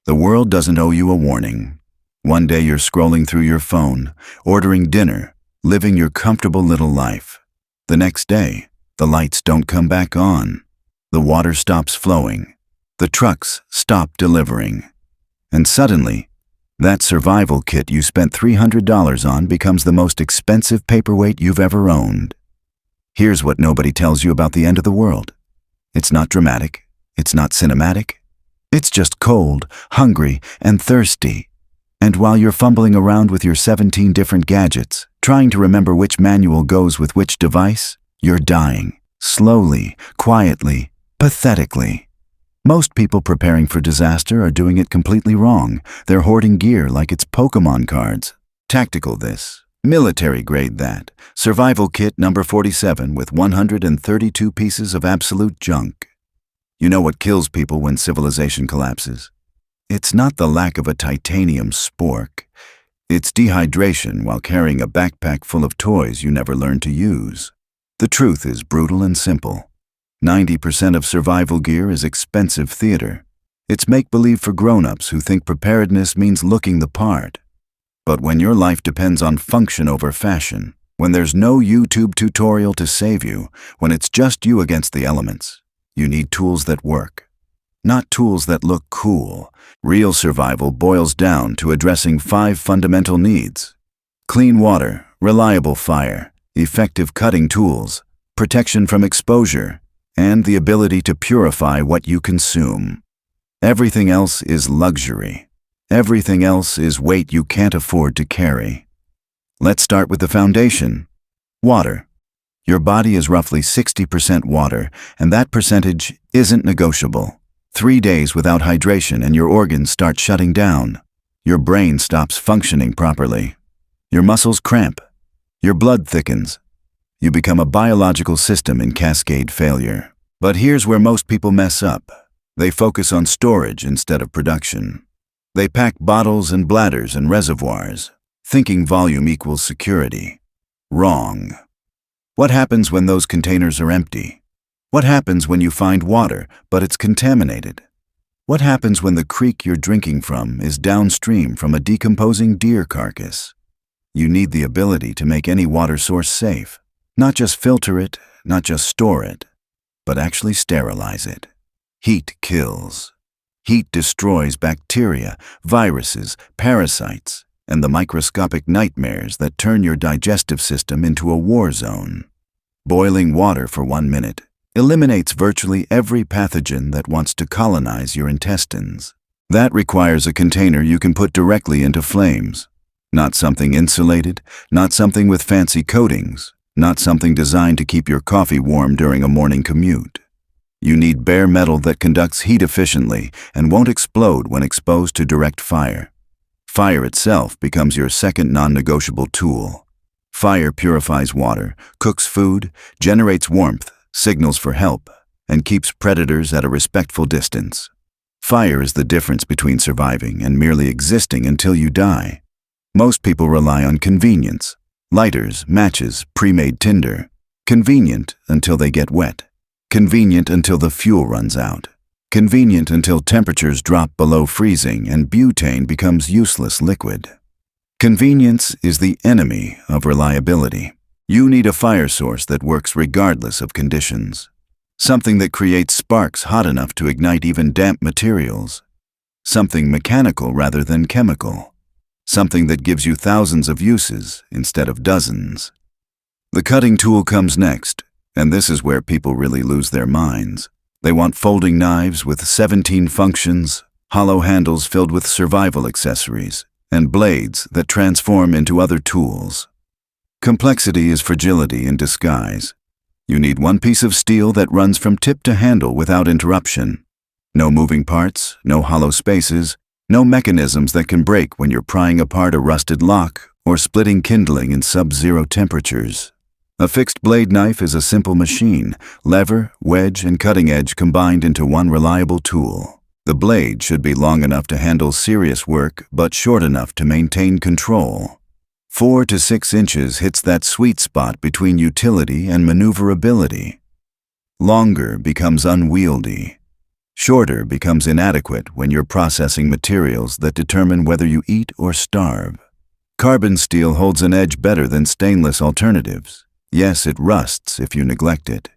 The world doesn't owe you a warning. One day you're scrolling through your phone, ordering dinner, living your comfortable little life. The next day, the lights don't come back on. The water stops flowing. The trucks stop delivering. And suddenly, that survival kit you spent $300 on becomes the most expensive paperweight you've ever owned. Here's what nobody tells you about the end of the world. It's not dramatic. It's not cinematic. It's just cold, hungry, and thirsty. And while you're fumbling around with your 17 different gadgets, trying to remember which manual goes with which device, you're dying. Slowly, quietly, pathetically. Most people preparing for disaster are doing it completely wrong. They're hoarding gear like it's Pokemon cards. Tactical this, military grade that, survival kit number 47 with 132 pieces of absolute junk. You know what kills people when civilization collapses? It's not the lack of a titanium spork. It's dehydration while carrying a backpack full of toys you never learned to use. The truth is brutal and simple. 90% of survival gear is expensive theater. It's make-believe for grown-ups who think preparedness means looking the part. But when your life depends on function over fashion, when there's no YouTube tutorial to save you, when it's just you against the elements, you need tools that work, not tools that look cool. Real survival boils down to addressing 5 fundamental needs: clean water, reliable fire, effective cutting tools, protection from exposure, and the ability to purify what you consume. Everything else is luxury. Everything else is weight you can't afford to carry. Let's start with the foundation: water. Your body is roughly 60% water, and that percentage isn't negotiable. 3 days without hydration and your organs start shutting down. Your brain stops functioning properly. Your muscles cramp. Your blood thickens. You become a biological system in cascade failure. But here's where most people mess up. They focus on storage instead of production. They pack bottles and bladders and reservoirs, thinking volume equals security. Wrong. What happens when those containers are empty? What happens when you find water, but it's contaminated? What happens when the creek you're drinking from is downstream from a decomposing deer carcass? You need the ability to make any water source safe. Not just filter it, not just store it, but actually sterilize it. Heat kills. Heat destroys bacteria, viruses, parasites, and the microscopic nightmares that turn your digestive system into a war zone. Boiling water for 1 minute eliminates virtually every pathogen that wants to colonize your intestines. That requires a container you can put directly into flames. Not something insulated, not something with fancy coatings, not something designed to keep your coffee warm during a morning commute. You need bare metal that conducts heat efficiently and won't explode when exposed to direct fire. Fire itself becomes your second non-negotiable tool. Fire purifies water, cooks food, generates warmth, signals for help, and keeps predators at a respectful distance. Fire is the difference between surviving and merely existing until you die. Most people rely on convenience. Lighters, matches, pre-made tinder. Convenient until they get wet. Convenient until the fuel runs out. Convenient until temperatures drop below freezing and butane becomes useless liquid. Convenience is the enemy of reliability. You need a fire source that works regardless of conditions. Something that creates sparks hot enough to ignite even damp materials. Something mechanical rather than chemical. Something that gives you thousands of uses instead of dozens. The cutting tool comes next, and this is where people really lose their minds. They want folding knives with 17 functions, hollow handles filled with survival accessories, and blades that transform into other tools. Complexity is fragility in disguise. You need one piece of steel that runs from tip to handle without interruption. No moving parts, no hollow spaces, no mechanisms that can break when you're prying apart a rusted lock or splitting kindling in sub-zero temperatures. A fixed blade knife is a simple machine, lever, wedge, and cutting edge combined into one reliable tool. The blade should be long enough to handle serious work, but short enough to maintain control. 4 to 6 inches hits that sweet spot between utility and maneuverability. Longer becomes unwieldy. Shorter becomes inadequate when you're processing materials that determine whether you eat or starve. Carbon steel holds an edge better than stainless alternatives. Yes, it rusts if you neglect it.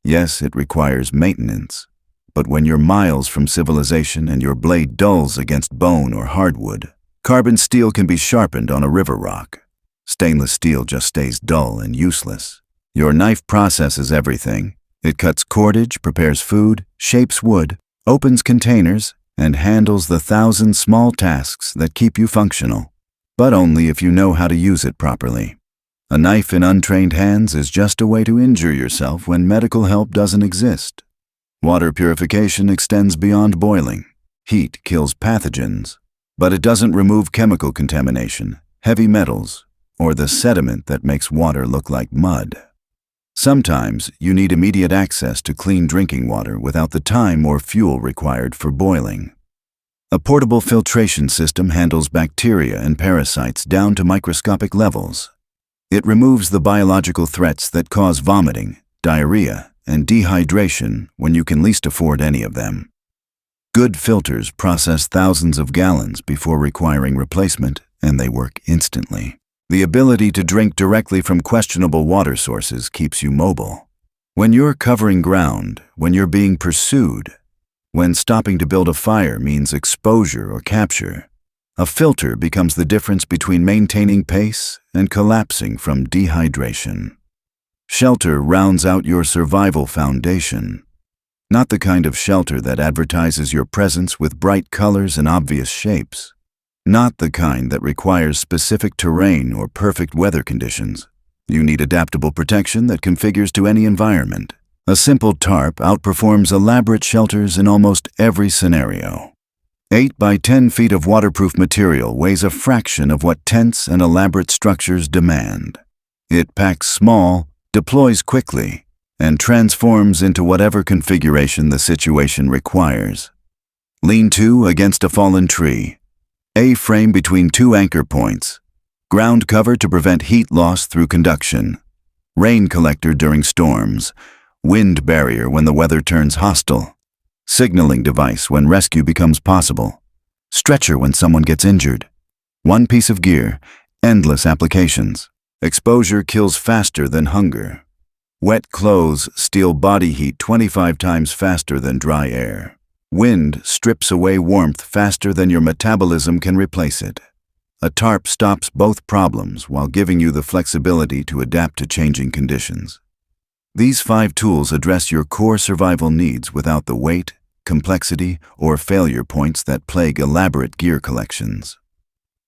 Yes, it requires maintenance. But when you're miles from civilization and your blade dulls against bone or hardwood, carbon steel can be sharpened on a river rock. Stainless steel just stays dull and useless. Your knife processes everything. It cuts cordage, prepares food, shapes wood, opens containers, and handles the 1,000 small tasks that keep you functional. But only if you know how to use it properly. A knife in untrained hands is just a way to injure yourself when medical help doesn't exist. Water purification extends beyond boiling. Heat kills pathogens, but it doesn't remove chemical contamination, heavy metals, or the sediment that makes water look like mud. Sometimes you need immediate access to clean drinking water without the time or fuel required for boiling. A portable filtration system handles bacteria and parasites down to microscopic levels. It removes the biological threats that cause vomiting, diarrhea, and dehydration when you can least afford any of them. Good filters process thousands of gallons before requiring replacement, and they work instantly. The ability to drink directly from questionable water sources keeps you mobile. When you're covering ground, when you're being pursued, when stopping to build a fire means exposure or capture, a filter becomes the difference between maintaining pace and collapsing from dehydration. Shelter rounds out your survival foundation. Not the kind of shelter that advertises your presence with bright colors and obvious shapes. Not the kind that requires specific terrain or perfect weather conditions. You need adaptable protection that configures to any environment. A simple tarp outperforms elaborate shelters in almost every scenario. 8 by 10 feet of waterproof material weighs a fraction of what tents and elaborate structures demand. It packs small, deploys quickly, and transforms into whatever configuration the situation requires. Lean-to against a fallen tree. A-frame between 2 anchor points. Ground cover to prevent heat loss through conduction. Rain collector during storms. Wind barrier when the weather turns hostile. Signaling device when rescue becomes possible. Stretcher when someone gets injured. One piece of gear, endless applications. Exposure kills faster than hunger. Wet clothes steal body heat 25 times faster than dry air. Wind strips away warmth faster than your metabolism can replace it. A tarp stops both problems while giving you the flexibility to adapt to changing conditions. These 5 tools address your core survival needs without the weight, complexity, or failure points that plague elaborate gear collections.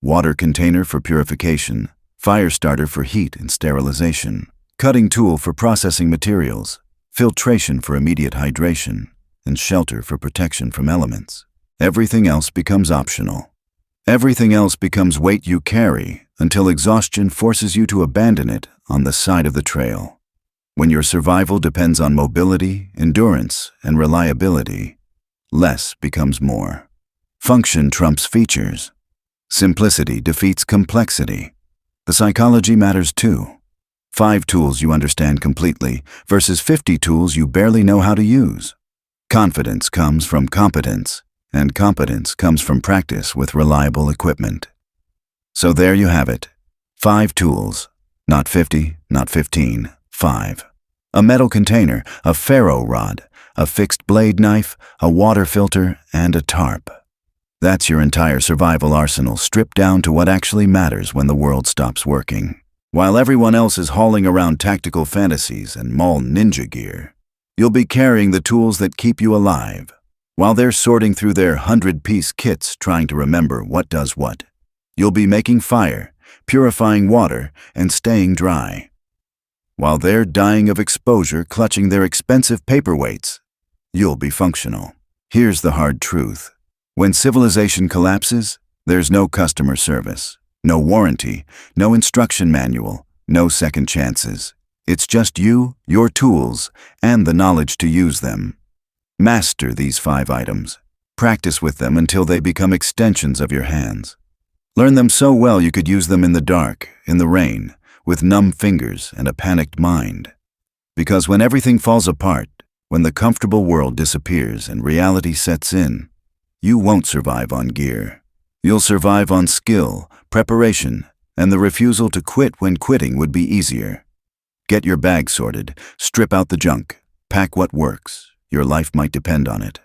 Water container for purification, fire starter for heat and sterilization, cutting tool for processing materials, filtration for immediate hydration, and shelter for protection from elements. Everything else becomes optional. Everything else becomes weight you carry until exhaustion forces you to abandon it on the side of the trail. When your survival depends on mobility, endurance, and reliability, less becomes more. Function trumps features. Simplicity defeats complexity. The psychology matters too. 5 tools you understand completely versus 50 tools you barely know how to use. Confidence comes from competence, and competence comes from practice with reliable equipment. So there you have it. 5 tools. Not 50, not 15, 5. A metal container, a ferro rod, a fixed blade knife, a water filter, and a tarp. That's your entire survival arsenal stripped down to what actually matters when the world stops working. While everyone else is hauling around tactical fantasies and mall ninja gear, you'll be carrying the tools that keep you alive. While they're sorting through their 100-piece kits trying to remember what does what, you'll be making fire, purifying water, and staying dry. While they're dying of exposure clutching their expensive paperweights, you'll be functional. Here's the hard truth. When civilization collapses, there's no customer service, no warranty, no instruction manual, no second chances. It's just you, your tools, and the knowledge to use them. Master these 5 items. Practice with them until they become extensions of your hands. Learn them so well you could use them in the dark, in the rain, with numb fingers and a panicked mind. Because when everything falls apart, When the comfortable world disappears and reality sets in, you won't survive on gear. You'll survive on skill, preparation, and the refusal to quit when quitting would be easier. Get your bag sorted, strip out the junk, pack what works. Your life might depend on it.